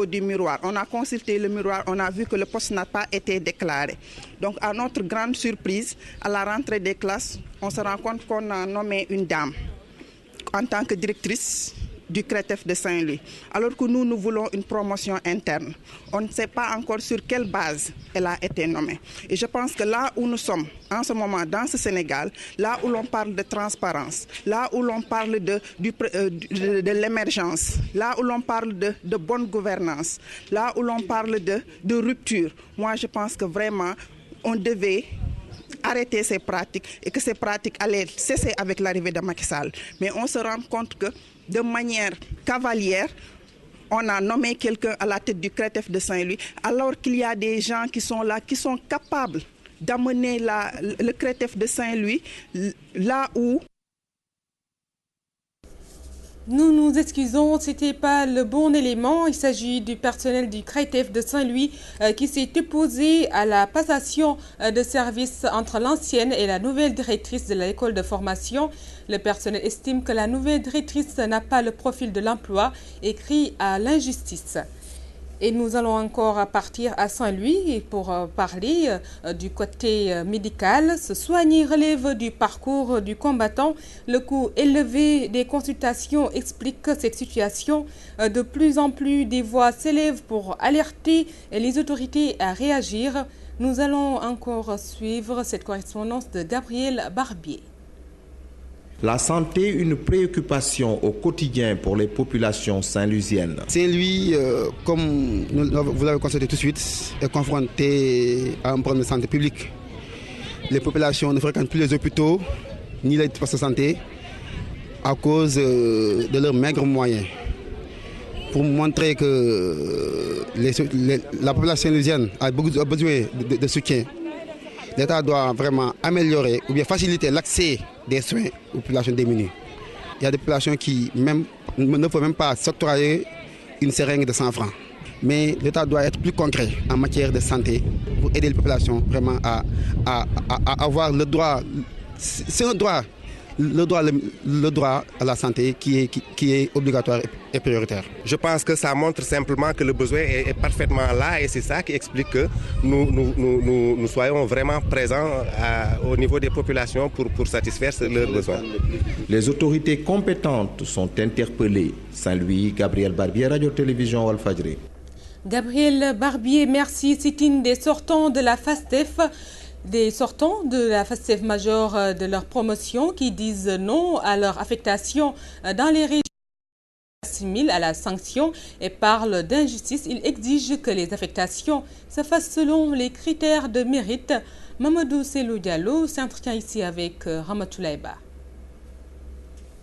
Du miroir. On a consulté le miroir, on a vu que le poste n'a pas été déclaré. Donc à notre grande surprise, à la rentrée des classes, on se rend compte qu'on a nommé une dame en tant que directrice du CRETEF de Saint-Louis, alors que nous voulons une promotion interne. On ne sait pas encore sur quelle base elle a été nommée. Et je pense que là où nous sommes en ce moment dans ce Sénégal, là où l'on parle de transparence, là où l'on parle de l'émergence, là où l'on parle de bonne gouvernance, là où l'on parle de rupture, moi je pense que vraiment on devait arrêter ces pratiques et que ces pratiques allaient cesser avec l'arrivée de Macky Sall. Mais on se rend compte que de manière cavalière, on a nommé quelqu'un à la tête du CRETEF de Saint-Louis, alors qu'il y a des gens qui sont là, qui sont capables d'amener le CRETEF de Saint-Louis là où... Nous nous excusons, ce n'était pas le bon élément. Il s'agit du personnel du CRETEF de Saint-Louis qui s'est opposé à la passation de service entre l'ancienne et la nouvelle directrice de l'école de formation. Le personnel estime que la nouvelle directrice n'a pas le profil de l'emploi et crie à l'injustice. Et nous allons encore partir à Saint-Louis pour parler du côté médical. Se soigner relève du parcours du combattant. Le coût élevé des consultations explique cette situation. De plus en plus, des voix s'élèvent pour alerter les autorités à réagir. Nous allons encore suivre cette correspondance de Gabriel Barbier. La santé, une préoccupation au quotidien pour les populations saint-louisiennes. Saint-Louis, comme vous l'avez constaté tout de suite, est confronté à un problème de santé publique. Les populations ne fréquentent plus les hôpitaux ni les postes de santé à cause de leurs maigres moyens. Pour montrer que la population saint-louisienne a besoin de soutien, l'État doit vraiment améliorer ou bien faciliter l'accès des soins aux populations démunies. Il y a des populations qui ne peuvent même pas s'octroyer une seringue de 100 francs. Mais l'État doit être plus concret en matière de santé pour aider les populations vraiment à avoir le droit. C'est un droit. Le droit à la santé qui est obligatoire et prioritaire. Je pense que ça montre simplement que le besoin est parfaitement là et c'est ça qui explique que nous soyons vraiment présents au niveau des populations pour satisfaire leurs besoins. Les autorités compétentes sont interpellées. Saint-Louis, Gabriel Barbier, Radio-Télévision Walfadjri. Gabriel Barbier, merci. C'est une des sortants de la FASTEF. Des sortants de la FASTEF major de leur promotion qui disent non à leur affectation dans les régions assimilent à la sanction et parlent d'injustice. Ils exigent que les affectations se fassent selon les critères de mérite. Mamadou Selou Diallo s'entretient ici avec Ramatoulaye Ba.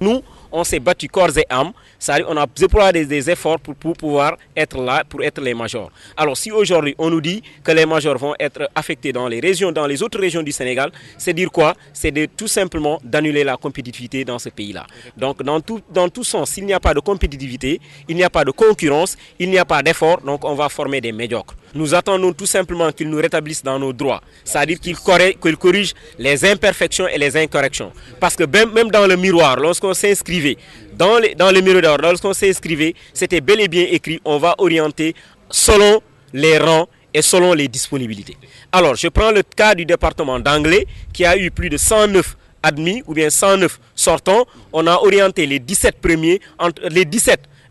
Nous, on s'est battu corps et âme, c'est-à-dire on a déployé des efforts pour pouvoir être là, pour être les majors. Alors si aujourd'hui on nous dit que les majors vont être affectés dans les autres régions du Sénégal, c'est dire quoi? C'est tout simplement d'annuler la compétitivité dans ce pays-là. Donc dans tout sens, s'il n'y a pas de compétitivité, il n'y a pas de concurrence, il n'y a pas d'effort, donc on va former des médiocres. Nous attendons tout simplement qu'ils nous rétablissent dans nos droits, c'est-à-dire qu'ils corrigent les imperfections et les incorrections. Parce que même dans le miroir, lorsqu'on s'inscrivait, dans le miroir, lorsqu'on s'inscrivait, c'était bel et bien écrit, on va orienter selon les rangs et selon les disponibilités. Alors, je prends le cas du département d'Anglais qui a eu plus de 109 admis ou bien 109 sortants. On a orienté les 17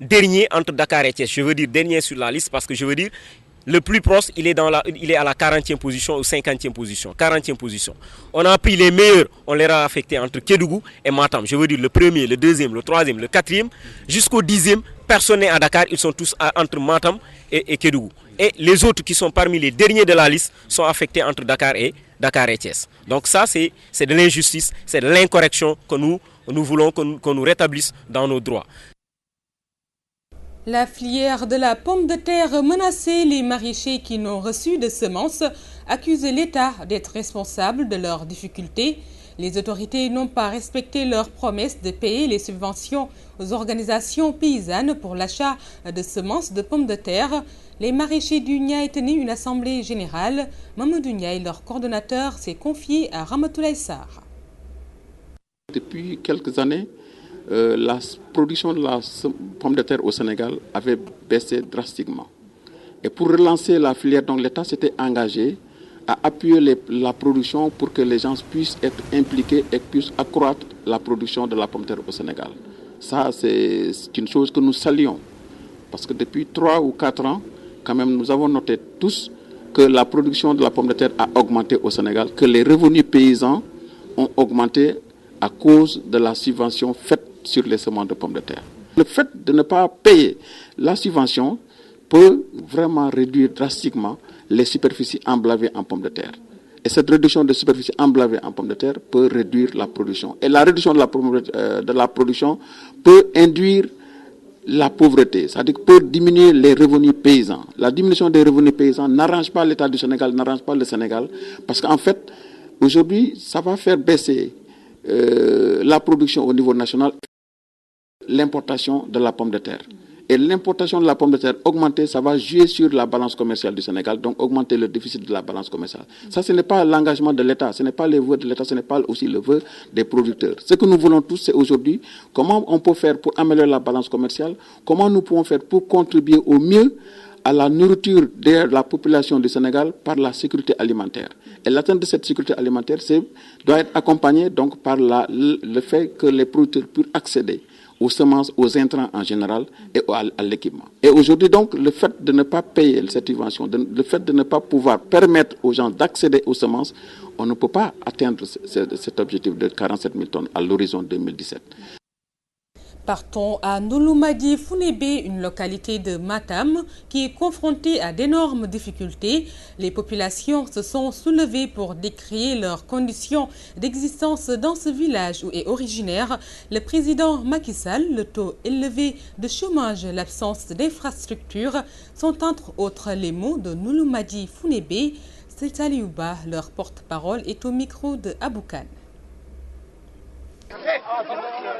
derniers entre Dakar et Thiès. Je veux dire dernier sur la liste parce que je veux dire le plus proche, il est à la 40e position ou 50e position, 40e position. On a pris les meilleurs, on les a affectés entre Kédougou et Matam. Je veux dire le premier, le deuxième, le troisième, le quatrième, jusqu'au 10e, personne n'est à Dakar, ils sont tous entre Matam et Kédougou. Et les autres qui sont parmi les derniers de la liste sont affectés entre Dakar et Thiès. Donc ça, c'est de l'injustice, c'est de l'incorrection que nous voulons qu'on nous rétablisse dans nos droits. La filière de la pomme de terre menacée, les maraîchers qui n'ont reçu de semences accusent l'État d'être responsable de leurs difficultés. Les autorités n'ont pas respecté leur promesse de payer les subventions aux organisations paysannes pour l'achat de semences de pommes de terre. Les maraîchers du Niayes tenaient une assemblée générale. Mamadou Niayes, leur coordonnateur, s'est confié à Ramatoulaye Sarr. Depuis quelques années, la production de la pomme de terre au Sénégal avait baissé drastiquement. Et pour relancer la filière, donc l'État s'était engagé à appuyer la production pour que les gens puissent être impliqués et puissent accroître la production de la pomme de terre au Sénégal. Ça, c'est une chose que nous saluons. Parce que depuis 3 ou 4 ans, quand même, nous avons noté tous que la production de la pomme de terre a augmenté au Sénégal, que les revenus paysans ont augmenté à cause de la subvention faite sur les semences de pommes de terre. Le fait de ne pas payer la subvention peut vraiment réduire drastiquement les superficies emblavées en pommes de terre. Et cette réduction de superficie emblavée en pommes de terre peut réduire la production. Et la réduction de la production peut induire la pauvreté, c'est-à-dire peut diminuer les revenus paysans. La diminution des revenus paysans n'arrange pas l'État du Sénégal, n'arrange pas le Sénégal, parce qu'en fait, aujourd'hui, ça va faire baisser la production au niveau national, l'importation de la pomme de terre. Et l'importation de la pomme de terre augmentée, ça va jouer sur la balance commerciale du Sénégal, donc augmenter le déficit de la balance commerciale. Ça, ce n'est pas l'engagement de l'État, ce n'est pas le vœu de l'État, ce n'est pas aussi le vœu des producteurs. Ce que nous voulons tous, c'est aujourd'hui comment on peut faire pour améliorer la balance commerciale, comment nous pouvons faire pour contribuer au mieux à la nourriture de la population du Sénégal par la sécurité alimentaire. Et l'atteinte de cette sécurité alimentaire doit être accompagnée donc par le fait que les producteurs puissent accéder aux semences, aux intrants en général et à l'équipement. Et aujourd'hui donc, le fait de ne pas payer cette subvention, le fait de ne pas pouvoir permettre aux gens d'accéder aux semences, on ne peut pas atteindre cet objectif de 47 000 tonnes à l'horizon 2017. Partons à Noloumadi Founébé, une localité de Matam qui est confrontée à d'énormes difficultés. Les populations se sont soulevées pour décrier leurs conditions d'existence dans ce village où est originaire le président Macky Sall. Le taux élevé de chômage, l'absence d'infrastructures sont entre autres les mots de Noloumadi Founébé. Saliouba, leur porte-parole, est au micro de Aboukan.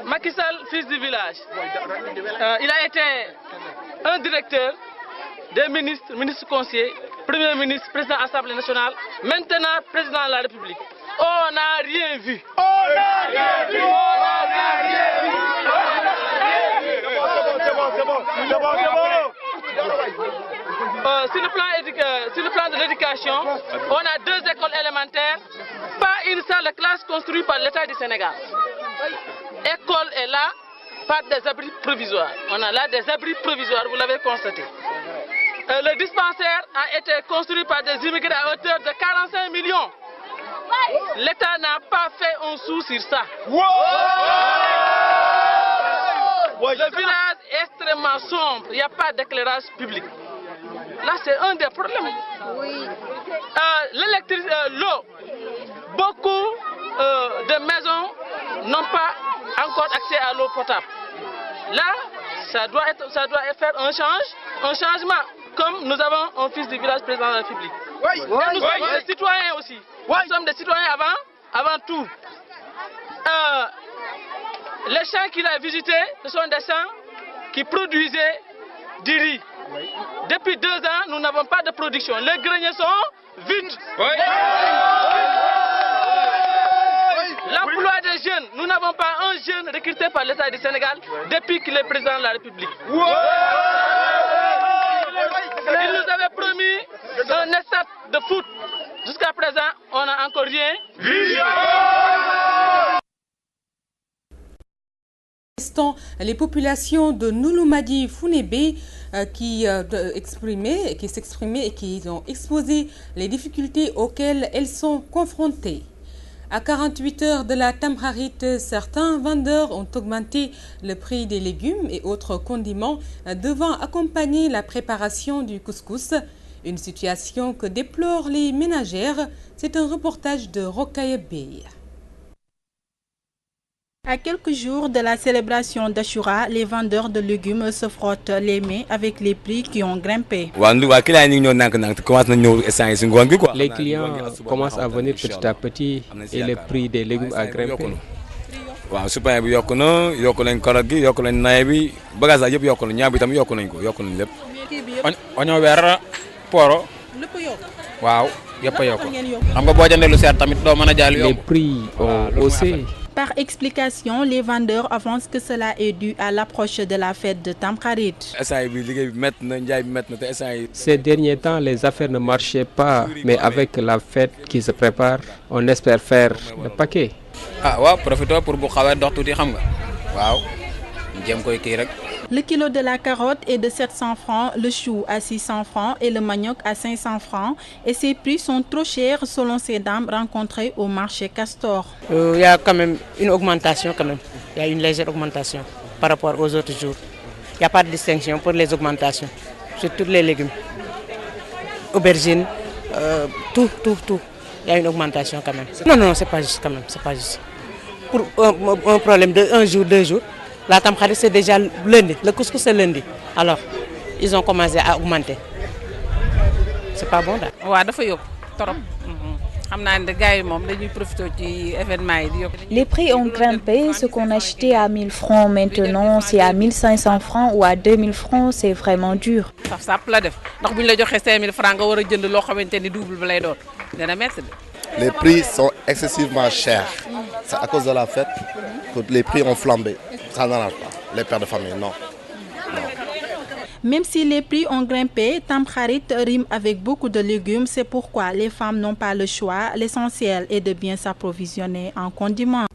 Macky Sall, fils du village, il a été un directeur, des ministres, ministre conseiller, premier ministre, président de l'Assemblée nationale, maintenant président de la République. On n'a rien vu. On n'a rien vu. On n'a rien vu. C'est bon. Sur le plan de l'éducation, on a 2 écoles élémentaires, pas une salle de classe construite par l'État du Sénégal. L'école est là par des abris provisoires. On a là des abris provisoires, vous l'avez constaté. Le dispensaire a été construit par des immigrés à hauteur de 45 millions. L'État n'a pas fait un sou sur ça. Le village est extrêmement sombre, il n'y a pas d'éclairage public. Là, c'est un des problèmes. L'électricité, l'eau, beaucoup de maisons n'ont pas encore accès à l'eau potable. Là, ça doit faire un changement, comme nous avons un fils du village président de la République. Nous sommes des citoyens aussi. Nous sommes des citoyens avant tout. Les champs qu'il a visités, ce sont des champs qui produisaient du riz. Depuis 2 ans, nous n'avons pas de production. Les greniers sont vides. L'emploi des jeunes, nous n'avons pas un jeune recruté par l'État du Sénégal depuis qu'il est président de la République. Il nous avait promis un stade de foot. Jusqu'à présent, on n'a encore rien vu. Les populations de Noloumadi Founébé qui s'exprimaient et qui ont exposé les difficultés auxquelles elles sont confrontées. À 48 heures de la Tamkharit, certains vendeurs ont augmenté le prix des légumes et autres condiments devant accompagner la préparation du couscous. Une situation que déplorent les ménagères. C'est un reportage de Rokhaya Bey. À quelques jours de la célébration d'Achoura, les vendeurs de légumes se frottent les mains avec les prix qui ont grimpé. Les clients commencent à venir petit à petit et le prix des légumes a grimpé. Les prix ont haussé. Par explication, les vendeurs avancent que cela est dû à l'approche de la fête de Tamkharit. Ces derniers temps, les affaires ne marchaient pas, mais avec la fête qui se prépare, on espère faire le paquet. Le kilo de la carotte est de 700 francs, le chou à 600 francs et le manioc à 500 francs. Et ces prix sont trop chers selon ces dames rencontrées au marché Castor. Il y a quand même une augmentation, il y a une légère augmentation par rapport aux autres jours. Il n'y a pas de distinction pour les augmentations sur tous les légumes. Aubergines, tout. Il y a une augmentation quand même. Non, c'est pas juste quand même, c'est pas juste. Pour un problème de 1 jour, 2 jours, la Tamkharit c'est déjà lundi, le couscous c'est lundi. Alors, ils ont commencé à augmenter. C'est pas bon là. Les prix ont grimpé, ce qu'on achetait à 1000 francs maintenant c'est à 1500 francs ou à 2000 francs, c'est vraiment dur. Les prix sont excessivement chers. C'est à cause de la fête que les prix ont flambé. Ça n'arrange pas. Les pères de famille, non. Même si les prix ont grimpé, Tamkharit rime avec beaucoup de légumes. C'est pourquoi les femmes n'ont pas le choix. L'essentiel est de bien s'approvisionner en condiments.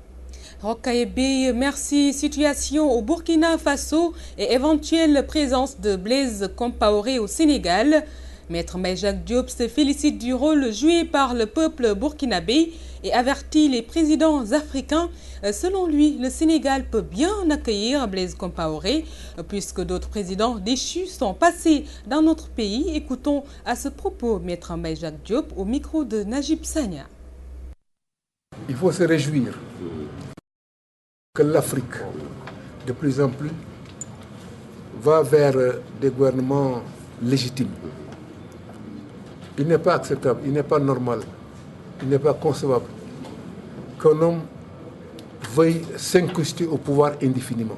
Rokaebe, merci. Situation au Burkina Faso et éventuelle présence de Blaise Compaoré au Sénégal. Maître Jacques Diop se félicite du rôle joué par le peuple burkinabé et avertit les présidents africains. Selon lui, le Sénégal peut bien accueillir Blaise Compaoré puisque d'autres présidents déchus sont passés dans notre pays. Écoutons à ce propos Maître Jacques Diop au micro de Najib Sagna. Il faut se réjouir que l'Afrique, de plus en plus, va vers des gouvernements légitimes. Il n'est pas acceptable, il n'est pas normal, il n'est pas concevable qu'un homme veuille s'incruster au pouvoir indéfiniment.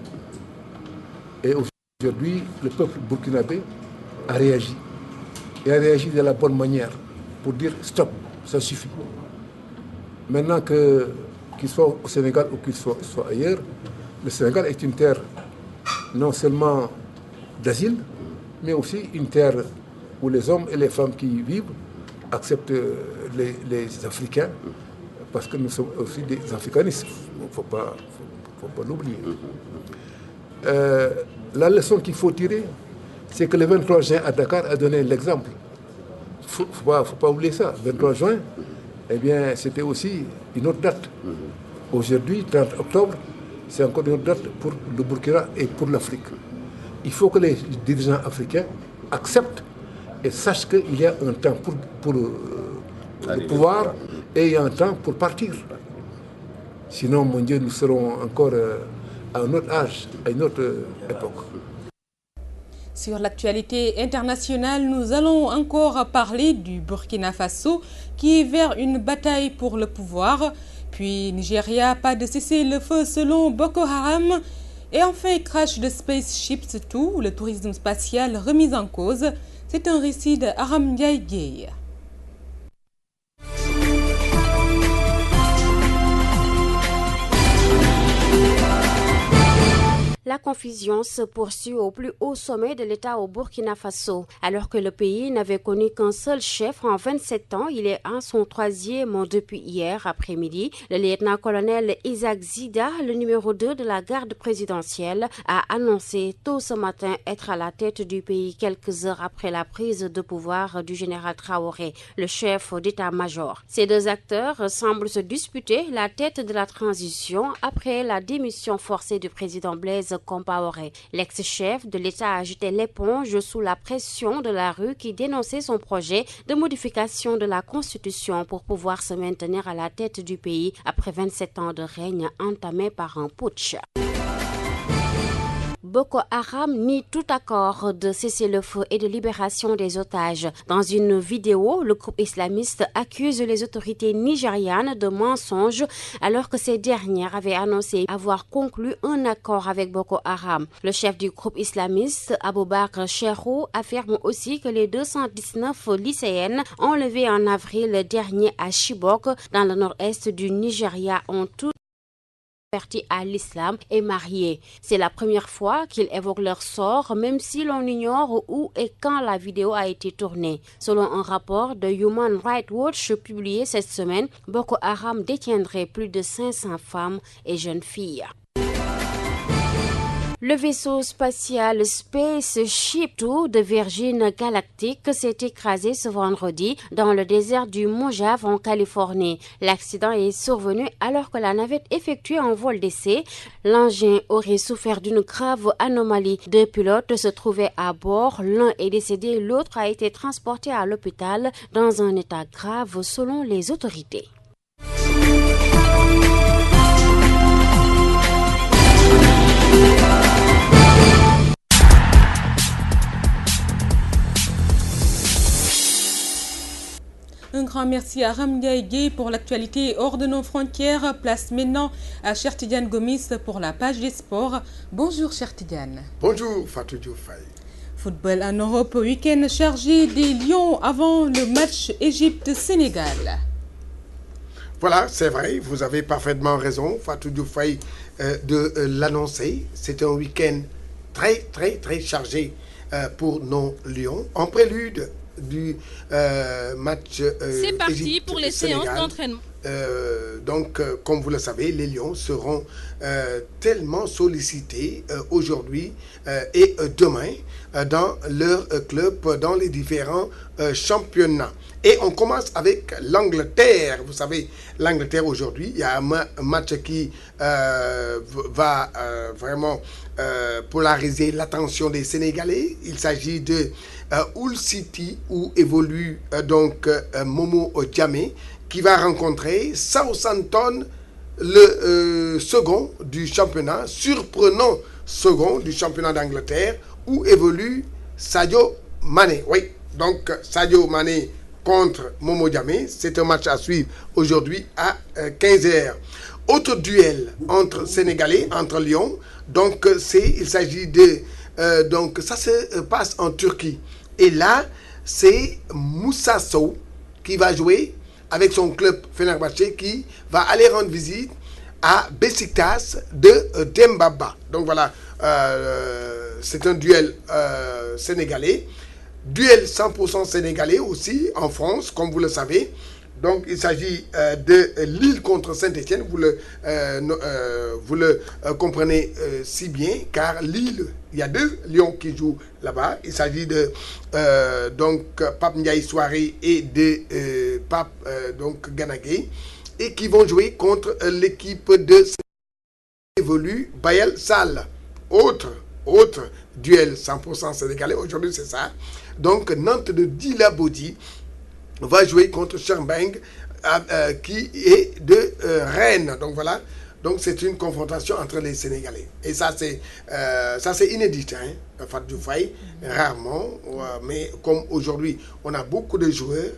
Et aujourd'hui, le peuple burkinabé a réagi. Et a réagi de la bonne manière pour dire stop, ça suffit. Maintenant qu'il soit au Sénégal ou qu'il soit ailleurs, le Sénégal est une terre non seulement d'asile, mais aussi une terre où les hommes et les femmes qui y vivent acceptent les Africains, parce que nous sommes aussi des africanistes, il ne faut pas l'oublier. La leçon qu'il faut tirer, c'est que le 23 juin à Dakar a donné l'exemple. Il ne faut pas oublier ça. Le 23 juin, eh bien, c'était aussi une autre date. Aujourd'hui, 30 octobre, c'est encore une autre date pour le Burkina et pour l'Afrique. Il faut que les dirigeants africains acceptent et sachent qu'il y a un temps pour le pouvoir et il y a un temps pour partir. Sinon, mon Dieu, nous serons encore à un autre âge, à une autre époque. Sur l'actualité internationale, nous allons encore parler du Burkina Faso qui est vers une bataille pour le pouvoir. Puis Nigeria, pas de cessez-le-feu selon Boko Haram. Et enfin, crash de Spaceships 2, le tourisme spatial remis en cause. C'est un récit de Aram Ndiaye. La confusion se poursuit au plus haut sommet de l'État au Burkina Faso. Alors que le pays n'avait connu qu'un seul chef en 27 ans, il est à son 3e depuis hier après-midi. Le lieutenant-colonel Isaac Zida, le numéro 2 de la garde présidentielle, a annoncé tôt ce matin être à la tête du pays quelques heures après la prise de pouvoir du général Traoré, le chef d'état-major. Ces deux acteurs semblent se disputer la tête de la transition après la démission forcée du président Blaise Compaoré. L'ex-chef de l'État a jeté l'éponge sous la pression de la rue qui dénonçait son projet de modification de la Constitution pour pouvoir se maintenir à la tête du pays après 27 ans de règne entamé par un putsch. Boko Haram nie tout accord de cessez-le-feu et de libération des otages. Dans une vidéo, le groupe islamiste accuse les autorités nigérianes de mensonges alors que ces dernières avaient annoncé avoir conclu un accord avec Boko Haram. Le chef du groupe islamiste, Aboubakar Cherou, affirme aussi que les 219 lycéennes enlevées en avril dernier à Chibok, dans le nord-est du Nigeria, ont tout convertis à l'islam et mariés. C'est la première fois qu'ils évoquent leur sort, même si l'on ignore où et quand la vidéo a été tournée. Selon un rapport de Human Rights Watch publié cette semaine, Boko Haram détiendrait plus de 500 femmes et jeunes filles. Le vaisseau spatial Spaceship 2 de Virgin Galactic s'est écrasé ce vendredi dans le désert du Mojave en Californie. L'accident est survenu alors que la navette effectuait un vol d'essai. L'engin aurait souffert d'une grave anomalie. 2 pilotes se trouvaient à bord. L'un est décédé, l'autre a été transporté à l'hôpital dans un état grave selon les autorités. Un grand merci à Ramdia Gueye pour l'actualité hors de nos frontières. Place maintenant à Chertidiane Gomis pour la page des sports. Bonjour Chertidiane. Bonjour Fatou Dioufay. Football en Europe, week-end chargé des Lions avant le match Égypte-Sénégal. Voilà, c'est vrai, vous avez parfaitement raison, Fatou Dioufay, de l'annoncer. C'est un week-end très chargé pour nos Lions. En prélude du match c'est parti Égypte, pour les Sénégal. séances d'entraînement. Donc, comme vous le savez, les Lions seront tellement sollicités aujourd'hui et demain dans leur club, dans les différents championnats. Et on commence avec l'Angleterre. Vous savez, l'Angleterre aujourd'hui, il y a un match qui va vraiment polariser l'attention des Sénégalais. Il s'agit de Hull City où évolue donc Momo Djamé qui va rencontrer Southampton, le second du championnat, surprenant second du championnat d'Angleterre où évolue Sadio Mané. Oui, donc Sadio Mané contre Momo Djamé, c'est un match à suivre aujourd'hui à 15h. Autre duel entre Sénégalais, entre Lyon, donc il s'agit de... donc ça se passe en Turquie. Et là, c'est Moussa Sow qui va jouer avec son club Fenerbahçe qui va aller rendre visite à Beşiktaş de Dembaba. Donc voilà, c'est un duel sénégalais. Duel 100% sénégalais aussi en France, comme vous le savez. Donc il s'agit de Lille contre Saint-Etienne. Vous le comprenez si bien, car Lille, il y a 2 Lions qui jouent là-bas. Il s'agit de donc Pape Ndiaye Souaré et de Pape donc Ganagay, et qui vont jouer contre l'équipe de évolue Bayel Sall. Autre duel 100% sénégalais. Aujourd'hui, c'est ça. Donc, Nantes de Dila Bodi va jouer contre Chermbeng, qui est de Rennes. Donc, voilà. Donc, c'est une confrontation entre les Sénégalais. Et ça, c'est inédit, hein, Fatou Dioufay, rarement. Mais comme aujourd'hui, on a beaucoup de joueurs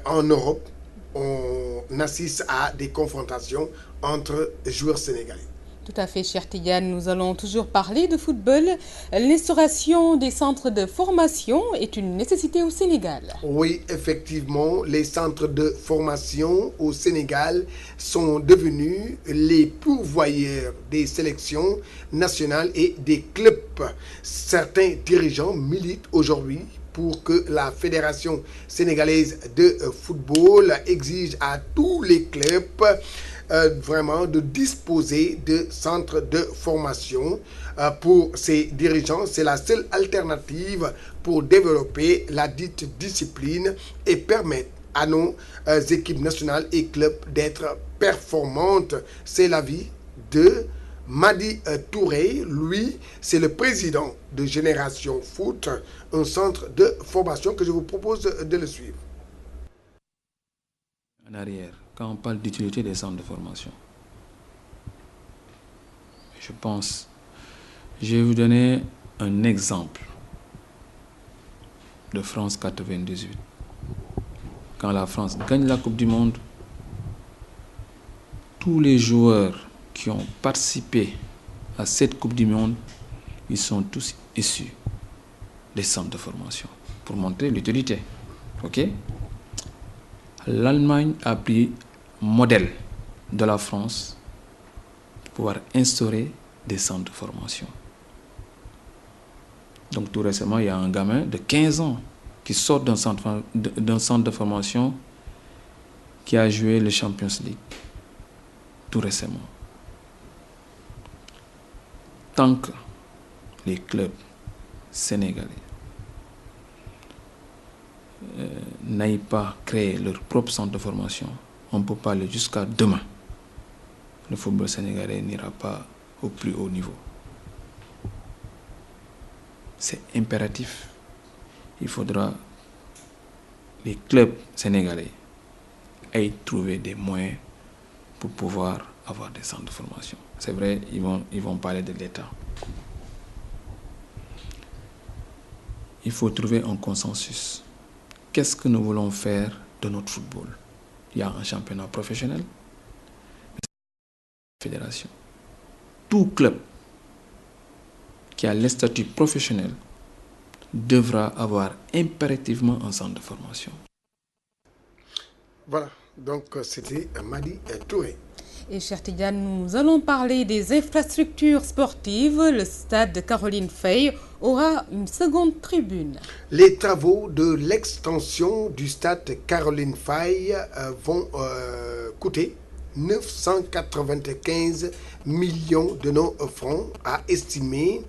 en Europe, on assiste à des confrontations entre joueurs sénégalais. Tout à fait, cher Tidiane. Nous allons toujours parler de football. L'instauration des centres de formation est une nécessité au Sénégal. Oui, effectivement, les centres de formation au Sénégal sont devenus les pourvoyeurs des sélections nationales et des clubs. Certains dirigeants militent aujourd'hui pour que la Fédération sénégalaise de football exige à tous les clubs vraiment de disposer de centres de formation. Pour ces dirigeants, c'est la seule alternative pour développer la dite discipline et permettre à nos équipes nationales et clubs d'être performantes. C'est l'avis de Madi Touré. Lui, c'est le président de Génération Foot, un centre de formation que je vous propose de le suivre. En arrière, quand on parle d'utilité des centres de formation, je pense, je vais vous donner un exemple de France 98. Quand la France gagne la Coupe du Monde, tous les joueurs qui ont participé à cette Coupe du Monde, ils sont tous issus des centres de formation pour montrer l'utilité. Ok? L'Allemagne a pris modèle de la France pouvoir instaurer des centres de formation. Donc tout récemment, il y a un gamin de 15 ans qui sort d'un centre de formation qui a joué le Champions League tout récemment. Tant que les clubs sénégalais n'aillent pas créer leur propre centre de formation, on ne peut pas aller jusqu'à demain. Le football sénégalais n'ira pas au plus haut niveau. C'est impératif. Il faudra les clubs sénégalais aillent trouver des moyens pour pouvoir avoir des centres de formation. C'est vrai, ils vont parler de l'État. Il faut trouver un consensus. Qu'est-ce que nous voulons faire de notre football? Il y a un championnat professionnel, une fédération. Tout club qui a le statut professionnel devra avoir impérativement un centre de formation. Voilà, donc c'était Madi Touré. Et cher Tidiane, nous allons parler des infrastructures sportives. Le stade de Caroline Faye aura une seconde tribune. Les travaux de l'extension du stade Caroline Faye vont coûter 995 millions de nos francs, à estimer.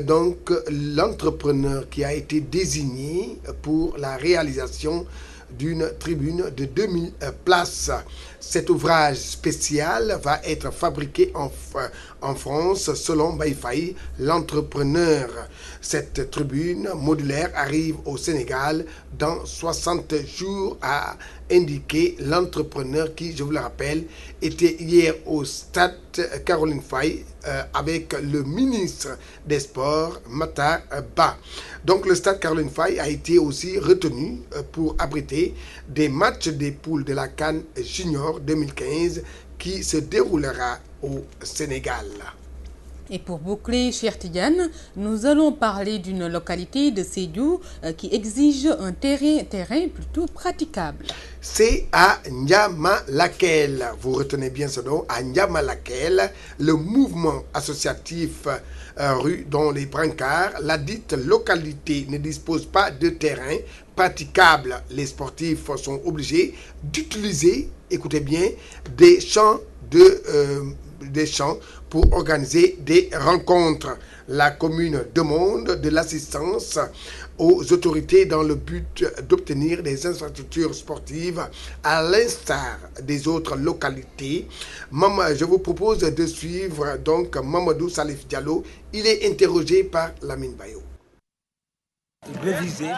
Donc l'entrepreneur qui a été désigné pour la réalisation d'une tribune de 2000 places. Cet ouvrage spécial va être fabriqué en France selon Baïfaï, l'entrepreneur. Cette tribune modulaire arrive au Sénégal dans 60 jours, a indiqué l'entrepreneur qui, je vous le rappelle, était hier au stade Caroline Faye avec le ministre des Sports, Matar Ba. Donc le stade Caroline Faye a été aussi retenu pour abriter des matchs des poules de la CAN Junior 2015 qui se déroulera au Sénégal. Et pour boucler, cher Tidiane, nous allons parler d'une localité de Sédhiou qui exige un terrain plutôt praticable. C'est à N'Diamalakel. Vous retenez bien ce nom, à N'Diamalakel, le mouvement associatif rue dans les brancards. La dite localité ne dispose pas de terrain praticable. Les sportifs sont obligés d'utiliser, écoutez bien, des champs pour organiser des rencontres. La commune demande de l'assistance aux autorités dans le but d'obtenir des infrastructures sportives à l'instar des autres localités. Je vous propose de suivre donc Mamadou Salif Diallo. Il est interrogé par Lamine Bayo. Réviser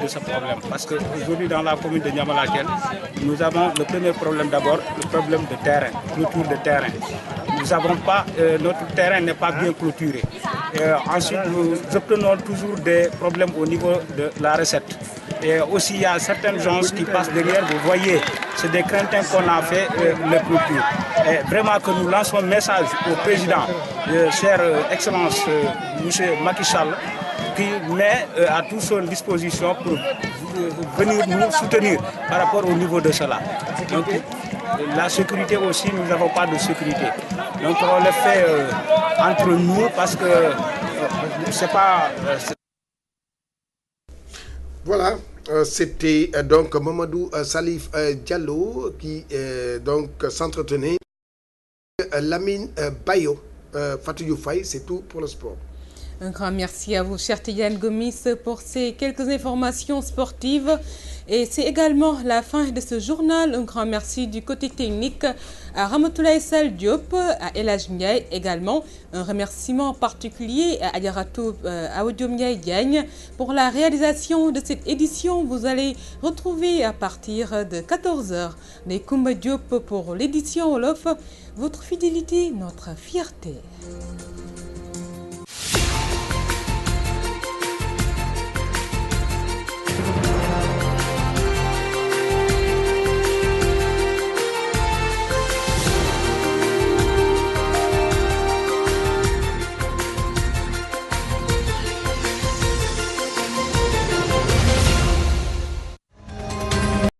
de ce problème, parce qu'aujourd'hui dans la commune de N'Diamalakel, nous avons le premier problème d'abord, le problème de terrain, clôture de terrain. Nous n'avons pas, notre terrain n'est pas bien clôturé. Ensuite, nous obtenons toujours des problèmes au niveau de la recette. Et aussi, il y a certaines gens qui passent derrière, vous voyez, c'est des craintes qu'on a fait les clôtures. Et vraiment que nous lançons un message au président, chère Excellence, M. Macky Sall, qui met à toute son disposition pour venir nous soutenir par rapport au niveau de cela. Donc, la sécurité aussi, nous n'avons pas de sécurité. Donc on le fait entre nous parce que c'est pas... Voilà, c'était donc Mamadou Salif Diallo qui donc s'entretenait. Lamine Bayo, Fatou Faye, c'est tout pour le sport. Un grand merci à vous, cher Tidiane Gomis, pour ces quelques informations sportives. Et c'est également la fin de ce journal. Un grand merci du côté technique à Ramatoulaye Sall Diop, à El Hadj Ndiaye également. Un remerciement particulier à Adjaratou Aoudio Ndiaye Diagne pour la réalisation de cette édition. Vous allez retrouver à partir de 14h les Koumba Diop pour l'édition Wolof. Votre fidélité, notre fierté.